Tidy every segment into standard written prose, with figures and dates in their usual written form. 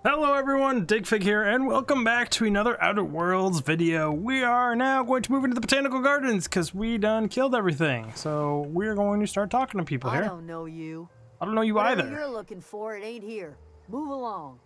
Hello everyone, Digfig here, and welcome back to another Outer Worlds video. We are now going to move into the Botanical Gardens because we done killed everything. So we're going to start talking to people here. I don't know you. I don't know you Whatever either. you're looking for, it ain't here. Move along.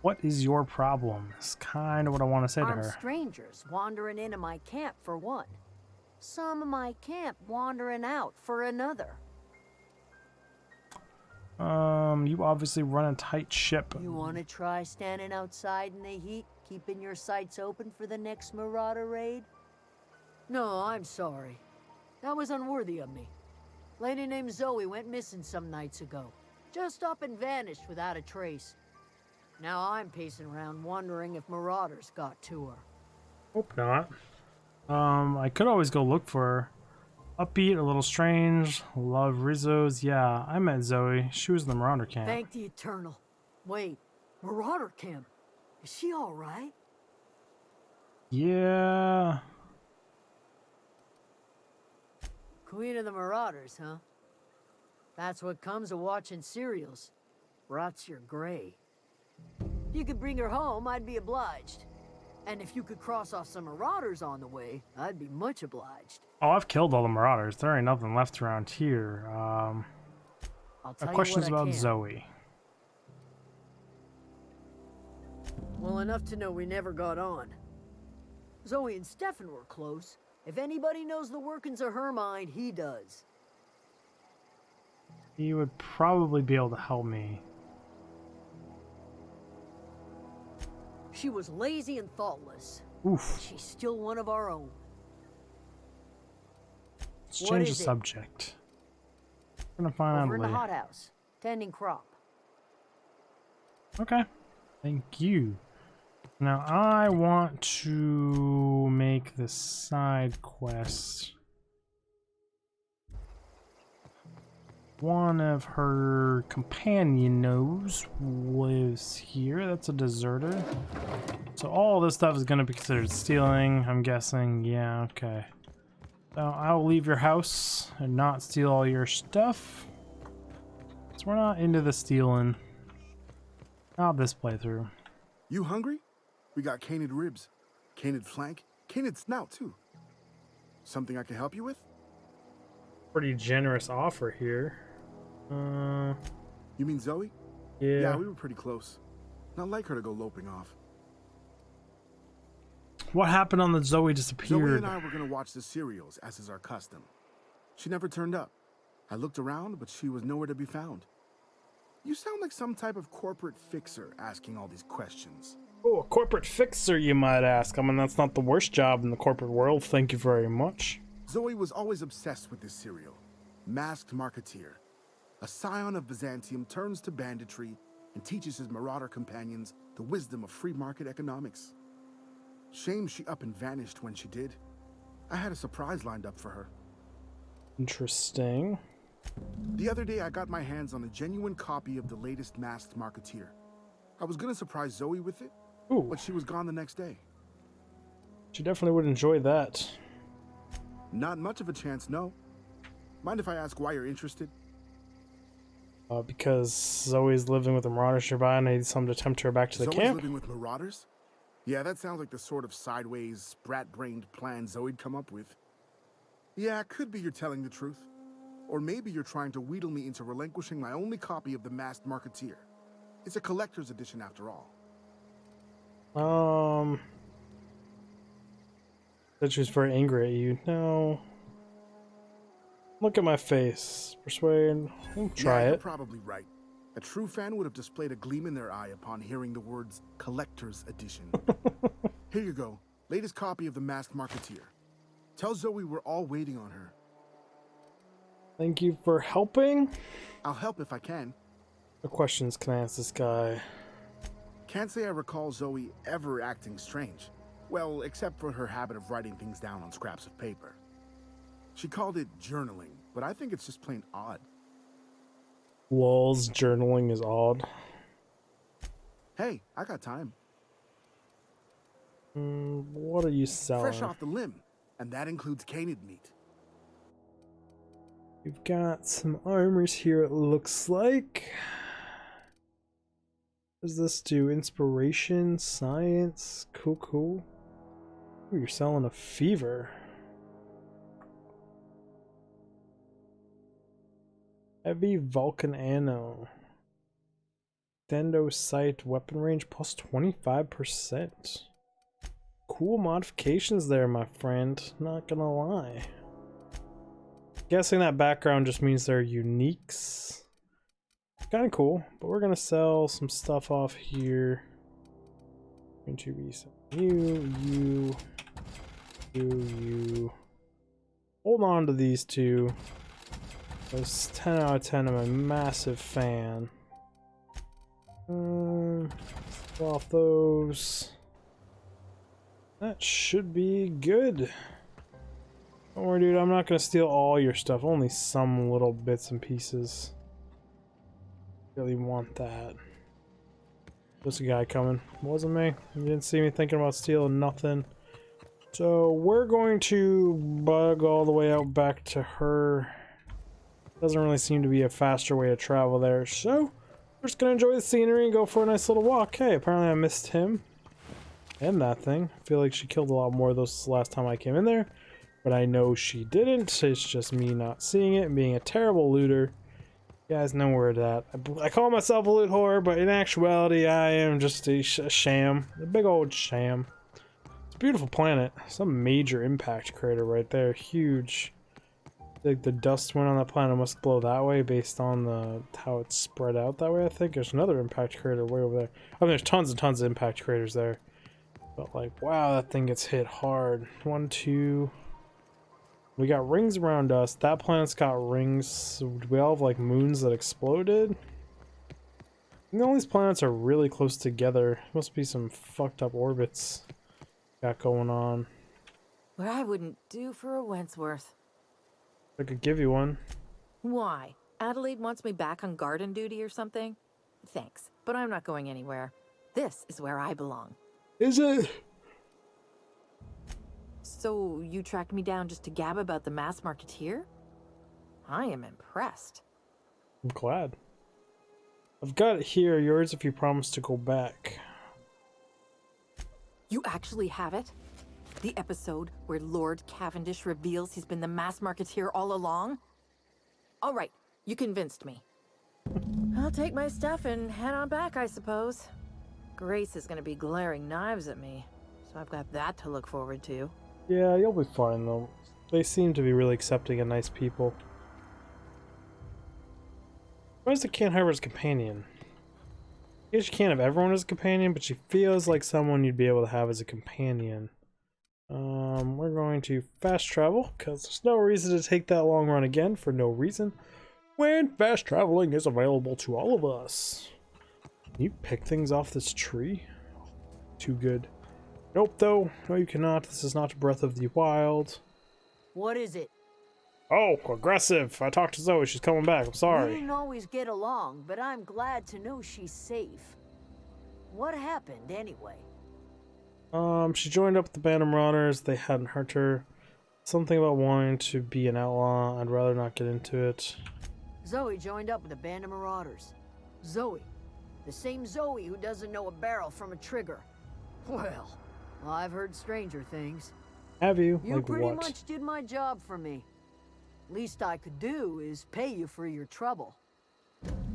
What is your problem? Is kind of what I want to say to Armed her. strangers wandering into my camp for one. Some of my camp wandering out for another. You obviously run a tight ship. You want to try standing outside in the heat, keeping your sights open for the next marauder raid? No, I'm sorry. That was unworthy of me. Lady named Zoe went missing some nights ago. Just up and vanished without a trace. Now I'm pacing around wondering if marauders got to her. Hope not. I could always go look for her. Upbeat, a little strange, love Rizzo's. Yeah, I met Zoe. She was in the Marauder camp. Thank the Eternal. Wait, Marauder camp? Is she alright? Yeah. Queen of the Marauders, huh? That's what comes of watching serials. Rots your gray. If you could bring her home, I'd be obliged. And if you could cross off some Marauders on the way, I'd be much obliged. Oh, I've killed all the Marauders. There ain't nothing left around here. I'll tell you Questions what I about can. Zoe. Well, enough to know we never got on. Zoe and Stefan were close. If anybody knows the workings of her mind, he does. He would probably be able to help me. She was lazy and thoughtless. Oof. She's still one of our own. Let's What change the is it? subject. We're gonna find Over in the Adelaide. hothouse, tending crop. Okay. Thank you. Now I want to make the side quest. One of her companions lives here. That's a deserter. So all this stuff is going to be considered stealing, I'm guessing. Yeah, okay. So I'll leave your house and not steal all your stuff. So we're not into the stealing. Not this playthrough. You hungry? We got canid ribs, canid flank, canid snout too. Something I can help you with? Pretty generous offer here. You mean Zoe? Yeah. Yeah, we were pretty close. Not like her to go loping off. What happened on the Zoe Zoe disappeared? and I were gonna watch the serials, as is our custom. She never turned up. I looked around, but she was nowhere to be found. You sound like some type of corporate fixer asking all these questions. Oh, a corporate fixer, you might ask. I mean, that's not the worst job in the corporate world. Thank you very much. Zoe was always obsessed with this serial. Masked Marketeer. A scion of Byzantium turns to banditry and teaches his marauder companions the wisdom of free market economics. Shame she up and vanished when she did. I had a surprise lined up for her. Interesting. The other day I got my hands on a genuine copy of the latest Masked Marketeer. I was gonna surprise Zoe with it, Ooh, but she was gone the next day. she definitely would enjoy that. Not much of a chance, no. Mind if I ask why you're interested? Because Zoe's living with the Marauders nearby and I need something to tempt her back to the Zoe's camp. living with marauders? Yeah, that sounds like the sort of sideways, sprat-brained plan Zoe'd come up with. Yeah, it could be you're telling the truth. Or maybe you're trying to wheedle me into relinquishing my only copy of the Masked Marketeer. It's a collector's edition after all. Said she was very angry at you. No. Look at my face. Persuade. We'll try Yeah, you're it. probably right. A true fan would have displayed a gleam in their eye upon hearing the words collector's edition. Here you go. Latest copy of the Masked Marketeer. Tell Zoe we're all waiting on her. Thank you for helping. I'll help if I can. What questions can I ask this guy? Can't say I recall Zoe ever acting strange. Well, except for her habit of writing things down on scraps of paper. She called it journaling, but I think it's just plain odd. Lol's journaling is odd. Hey, I got time. What are you selling? Fresh off the limb, and that includes canid meat. We've got some armors here, it looks like. What does this do? Inspiration, science, cool, cool. Ooh, you're selling a fever. Heavy Vulcan ammo. Extendo sight weapon range plus 25%. Cool modifications there, my friend. Not gonna lie. Guessing that background just means they're uniques. Kind of cool, but we're gonna sell some stuff off here. Going to be some you. Hold on to these two. Those 10 out of 10. I'm a massive fan. Sell off those. That should be good. Don't worry, dude. I'm not gonna steal all your stuff. Only some little bits and pieces. Really want that. There's a guy coming. Wasn't me. You didn't see me thinking about stealing nothing. So we're going to bug all the way out back to her. Doesn't really seem to be a faster way to travel there. So we're just gonna enjoy the scenery and go for a nice little walk. Hey, apparently I missed him. And that thing. I feel like she killed a lot more of those last time I came in there. But I know she didn't. It's just me not seeing it and being a terrible looter. You guys know where it's at. I call myself a loot whore, but in actuality, I am just a sham. A big old sham. It's a beautiful planet. Some major impact crater right there. Huge. Like the dust went on that planet must blow that way based on the how it's spread out that way, I think. There's another impact crater way over there. Oh, there's tons and tons of impact craters there. But like, wow, that thing gets hit hard. 1, 2... We got rings around us. That planet's got rings. Do we all have like moons that exploded? And all these planets are really close together. Must be some fucked up orbits got going on. What I wouldn't do for a Wentworth. I could give you one. Why? Adelaide wants me back on garden duty or something? Thanks, but I'm not going anywhere. This is where I belong. Is it? So you tracked me down just to gab about the mass marketeer? I am impressed. I'm glad. I've got it here, yours if you promise to go back. You actually have it? The episode where Lord Cavendish reveals he's been the mass marketeer all along? All right, you convinced me. I'll take my stuff and head on back, I suppose. Grace is gonna be glaring knives at me, so I've got that to look forward to. Yeah, you'll be fine though. They seem to be really accepting and nice people. Why does the can't harbor as a companion? I guess you can't have everyone as a companion, but she feels like someone you'd be able to have as a companion. We're going to fast travel, because there's no reason to take that long run again for no reason, when fast traveling is available to all of us. Can you pick things off this tree? Too good. Nope, though. No, you cannot. This is not Breath of the Wild. What is it? Oh, aggressive. I talked to Zoe. She's coming back. I'm We sorry. didn't always get along, but I'm glad to know she's safe. What happened, anyway? She joined up with the band of marauders. They hadn't hurt her. Something about wanting to be an outlaw. I'd rather not get into it. Zoe joined up with a band of marauders. Zoe. The same Zoe who doesn't know a barrel from a trigger. Well, I've heard stranger things. Have you? You Like pretty what? much did my job for me. Least I could do is pay you for your trouble.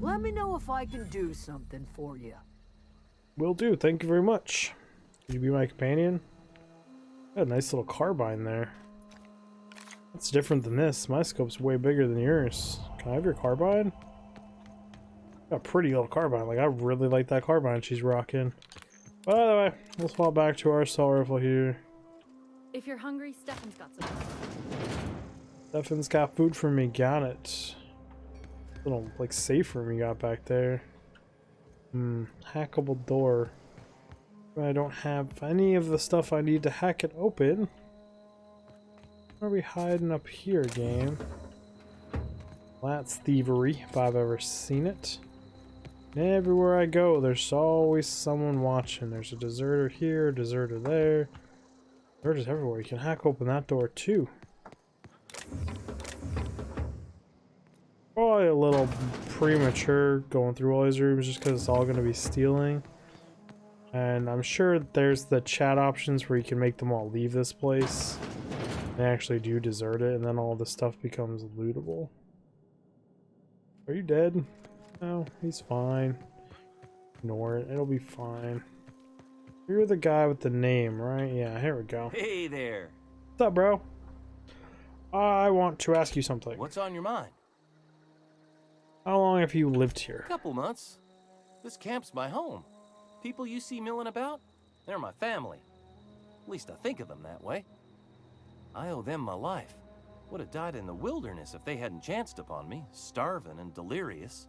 Let me know if I can do something for you. Will do. Thank you very much. Could you be my companion? Got a nice little carbine there. That's different than this. My scope's way bigger than yours. Can I have your carbine? Got a pretty little carbine. Like, I really like that carbine she's rocking. By the way, let's fall back to our assault rifle here. If you're hungry, Stefan's got some. Stefan's got food for me. Got it. Little, like, safe room you got back there. Hackable door. I don't have any of the stuff I need to hack it open. Where are we hiding up here, game? That's thievery, if I've ever seen it. And everywhere I go, there's always someone watching. There's a deserter here, a deserter there. Deserters everywhere. You can hack open that door too. probably a little premature going through all these rooms just because it's all going to be stealing. And I'm sure there's the chat options where you can make them all leave this place. They actually do desert it, and then all this stuff becomes lootable. Are you dead? No, he's fine. Ignore it, it'll be fine. You're the guy with the name, right? Yeah, here we go. Hey there. What's up, bro? I want to ask you something. What's on your mind? How long have you lived here? Couple months. This camp's my home. People you see milling about, they're my family. At least I think of them that way. I owe them my life. Would have died in the wilderness if they hadn't chanced upon me, starving and delirious.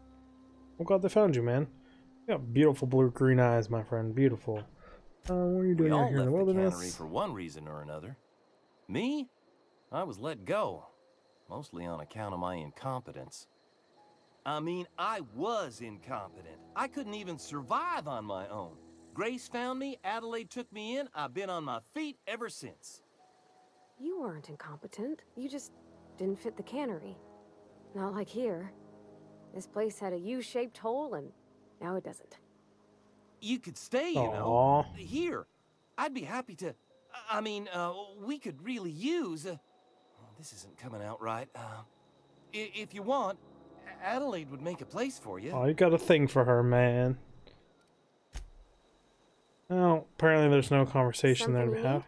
I'm glad they found you, man. You got beautiful blue-green eyes, my friend. Beautiful. What are you doing We out all here in the left the cannery wilderness? for one reason or another. Me? I was let go, mostly on account of my incompetence. I mean, I was incompetent. I couldn't even survive on my own. Grace found me, Adelaide took me in, I've been on my feet ever since. You weren't incompetent. You just didn't fit the cannery. Not like here. This place had a U-shaped hole, and now it doesn't. You could stay, you Aw. know. Here. I'd be happy to... I mean, we could really use... this isn't coming out right. If you want, Adelaide would make a place for you. Oh, you got a thing for her, man. Oh, apparently there's no conversation there to Something you have.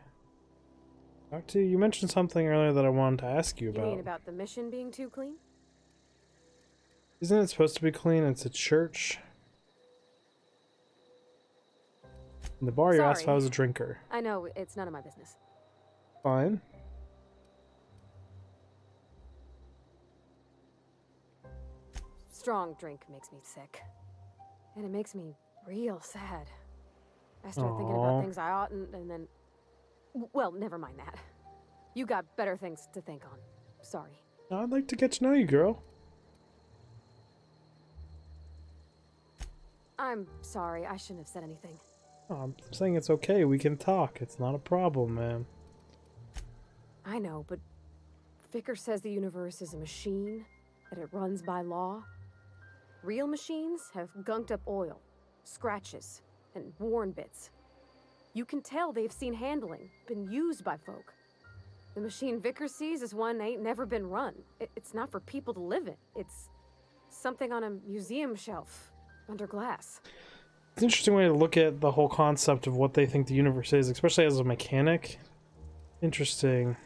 Talk to you. You mentioned something earlier that I wanted to ask you You about. mean about the mission being too clean? Isn't it supposed to be clean? It's a church. In the bar, you asked if I Sorry. was a drinker. I know, it's none of my business. Fine. Strong drink makes me sick. And it makes me real sad. I start thinking Aw. about things I oughtn't, and then... Well, never mind that. You got better things to think on. Sorry. I'd like to get to know you, girl. I'm sorry, I shouldn't have said anything. Oh, I'm saying it's okay. We can talk. It's not a problem, man. I know, but Vicker says the universe is a machine, that it runs by law. Real machines have gunked up oil, scratches, and worn bits. You can tell they've seen handling, been used by folk. The machine Vicker sees is one ain't never been run. It's not for people to live in. It's something on a museum shelf, under glass. It's an interesting way to look at the whole concept of what they think the universe is, especially as a mechanic. Interesting.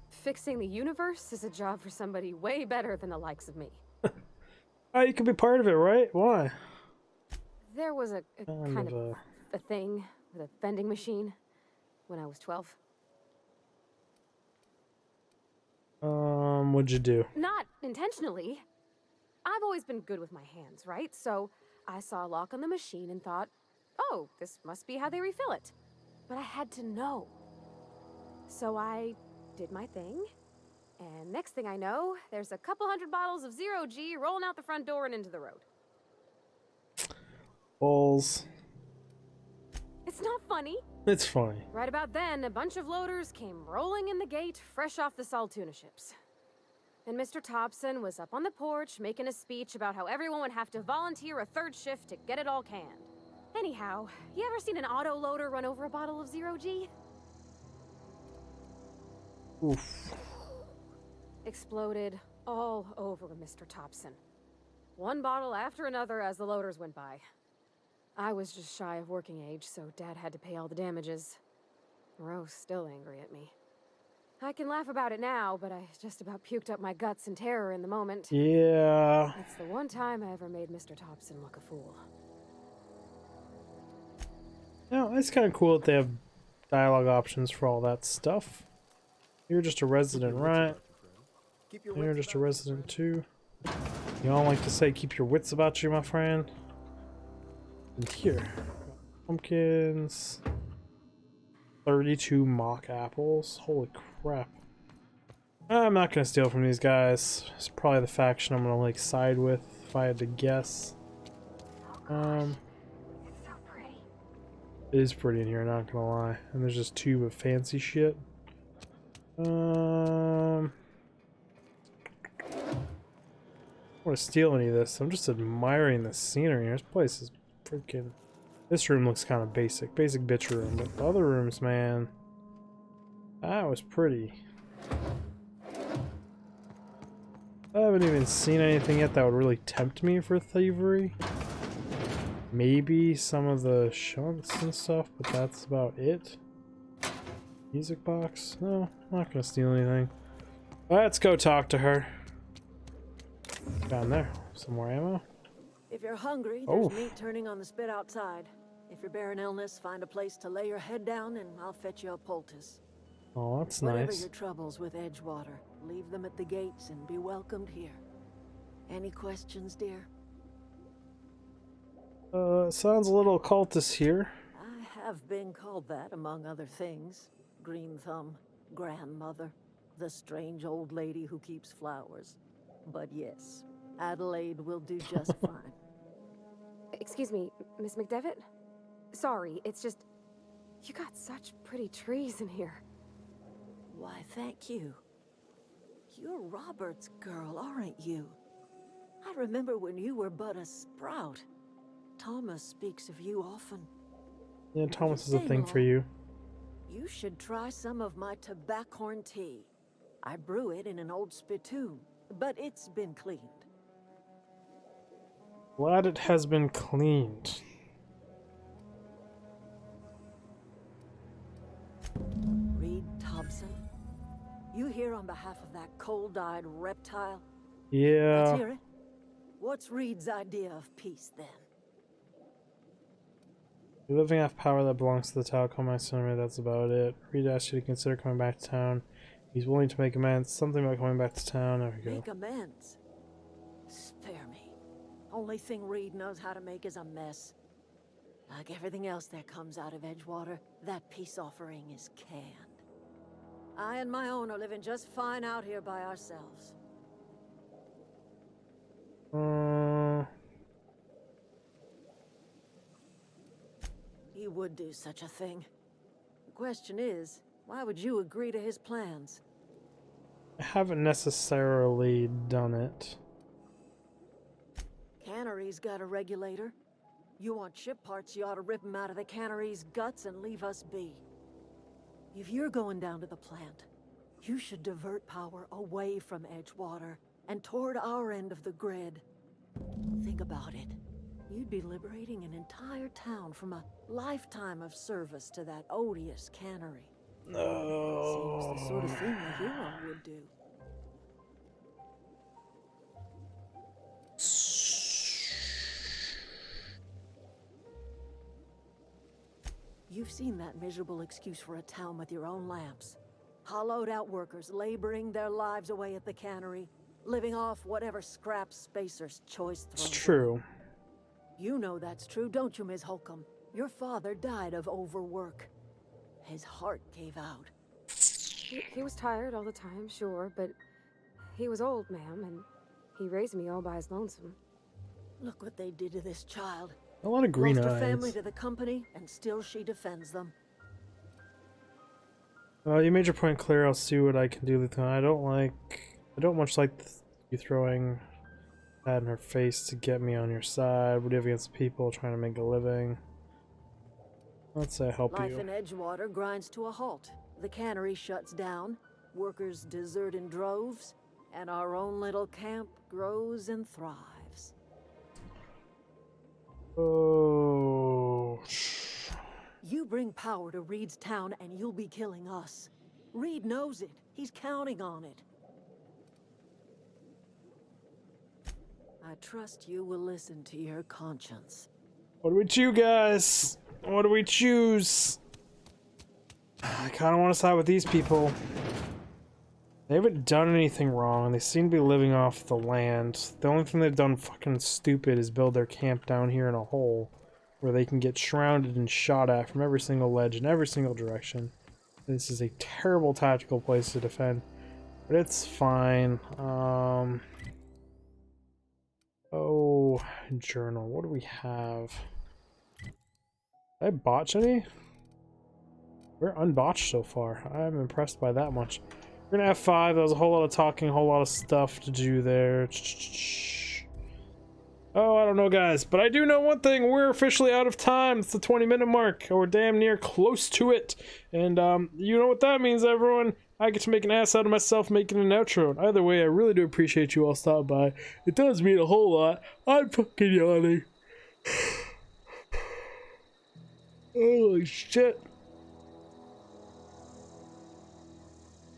Fixing the universe is a job for somebody way better than the likes of me. Oh, you could be part of it, right? Why? There was a kind of a thing with a vending machine when I was 12. What'd you do? Not intentionally. I've always been good with my hands, right? So I saw a lock on the machine and thought, oh, this must be how they refill it. But I had to know. So I did my thing, and next thing I know, there's a couple hundred bottles of 0G rolling out the front door and into the road. Balls. It's not funny. It's funny. Right about then, a bunch of loaders came rolling in the gate, fresh off the Saltuna ships. And Mr. Thompson was up on the porch making a speech about how everyone would have to volunteer a third shift to get it all canned. Anyhow, you ever seen an auto loader run over a bottle of 0G? Oof. Exploded all over Mr. Thompson. One bottle after another as the loaders went by. I was just shy of working age, so Dad had to pay all the damages. Rose still angry at me. I can laugh about it now, but I just about puked up my guts in terror in the moment. Yeah. It's the one time I ever made Mr. Thompson look a fool. No, it's kind of cool that they have dialogue options for all that stuff. You're just a resident, right? You're just a resident too. You all like to say keep your wits about you, my friend. And here, pumpkins. 32 mock apples. Holy crap. I'm not gonna steal from these guys. It's probably the faction I'm gonna like side with if I had to guess. It is pretty in here, not gonna lie. And there's just tube of fancy shit. I don't want to steal any of this. I'm just admiring the scenery. This place is freaking... This room looks kind of basic. Basic bitch room. But the other rooms, man... That was pretty. I haven't even seen anything yet that would really tempt me for thievery. Maybe some of the shunts and stuff, but that's about it. Music box? No, I'm not gonna steal anything. Let's go talk to her. Down there. Some more ammo. If you're hungry, there's meat turning on the spit outside. If you're bearing illness, find a place to lay your head down and I'll fetch you a poultice. Oh, that's Whatever nice. your troubles with Edgewater, leave them at the gates and be welcomed here. Any questions, dear? Sounds a little cultist here. I have been called that, among other things. Green Thumb, grandmother, the strange old lady who keeps flowers. But yes, Adelaide will do just fine. Excuse me, Miss McDevitt? Sorry, it's just... You got such pretty trees in here. Why, thank you. You're Robert's girl, aren't you? I remember when you were but a sprout. Thomas speaks of you often. Yeah, Thomas is a thing for you. You should try some of my tobaccorn tea. I brew it in an old spittoon, but it's been cleaned. Glad it has been cleaned. Reed Thompson? You here on behalf of that cold-eyed reptile? Yeah. Let's hear it. What's Reed's idea of peace, then? You're living off power that belongs to the Tau Comax Center, that's about it. Reed asked you to consider coming back to town. He's willing to make amends. Something about coming back to town. There we go. Make amends? Spare me. Only thing Reed knows how to make is a mess. Like everything else that comes out of Edgewater, that peace offering is canned. I and my own are living just fine out here by ourselves. He would do such a thing. The question is, why would you agree to his plans? I haven't necessarily done it. Cannery's got a regulator. You want ship parts, you ought to rip him out of the cannery's guts and leave us be. If you're going down to the plant, you should divert power away from Edgewater and toward our end of the grid. Think about it. You'd be liberating an entire town from a lifetime of service to that odious cannery. No. Seems the sort of thing a hero would do. You've seen that miserable excuse for a town with your own lamps. Hollowed out workers laboring their lives away at the cannery, living off whatever scraps Spacer's choice throws. It's true. You know that's true, don't you, Ms. Holcomb? Your father died of overwork. His heart gave out. He was tired all the time, sure, but he was old, ma'am, and he raised me all by his lonesome. Look what they did to this child. A lot of green Lost eyes. her family to the company, and still she defends them. You made your point clear. I'll see what I can do. I don't much like you throwing that in her face to get me on your side. What do you have against people trying to make a living? Let's say help Life you. in Edgewater grinds to a halt. The cannery shuts down, workers desert in droves, and our own little camp grows and thrives. Oh. You bring power to Reed's town and you'll be killing us. Reed knows it. He's counting on it. I trust you will listen to your conscience. What do we choose, guys? What do we choose? I kind of want to side with these people. They haven't done anything wrong. They seem to be living off the land. The only thing they've done fucking stupid is build their camp down here in a hole where they can get shrouded and shot at from every single ledge in every single direction. This is a terrible tactical place to defend, but it's fine. Oh, journal. What do we have? Did I botch any? We're unbotched so far. I'm impressed by that much. We're gonna F5. There was a whole lot of talking, a whole lot of stuff to do there. Oh, I don't know, guys, but I do know one thing. We're officially out of time. It's the 20-minute mark. We're damn near close to it. And you know what that means, everyone. I get to make an ass out of myself making an outro. And either way, I really do appreciate you all stopping by. It does mean a whole lot. I'm fucking yawning. Holy shit.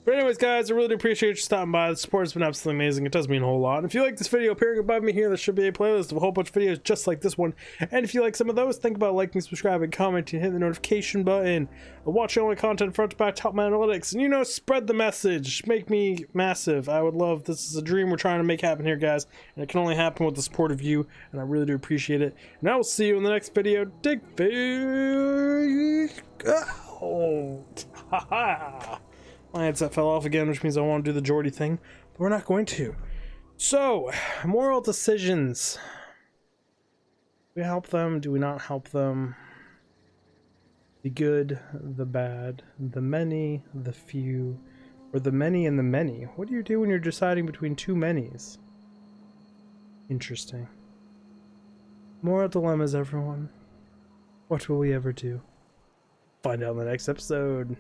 But anyways, guys, I really do appreciate you stopping by. The support has been absolutely amazing. It does mean a whole lot. And if you like this video, appearing above me here, there should be a playlist of a whole bunch of videos just like this one. And if you like some of those, think about liking, subscribing, commenting, hit the notification button. Watching all my content front to back, top my analytics. And, you know, spread the message. Make me massive. I would love, this is a dream we're trying to make happen here, guys. And it can only happen with the support of you. And I really do appreciate it. And I will see you in the next video. Dig fish. Oh. Ha-ha. My headset fell off again, which means I want to do the Geordie thing, but we're not going to. So, moral decisions. Do we help them? Do we not help them? The good, the bad, the many, the few, or the many and the many. What do you do when you're deciding between two manys? Interesting. Moral dilemmas, everyone. What will we ever do? Find out in the next episode.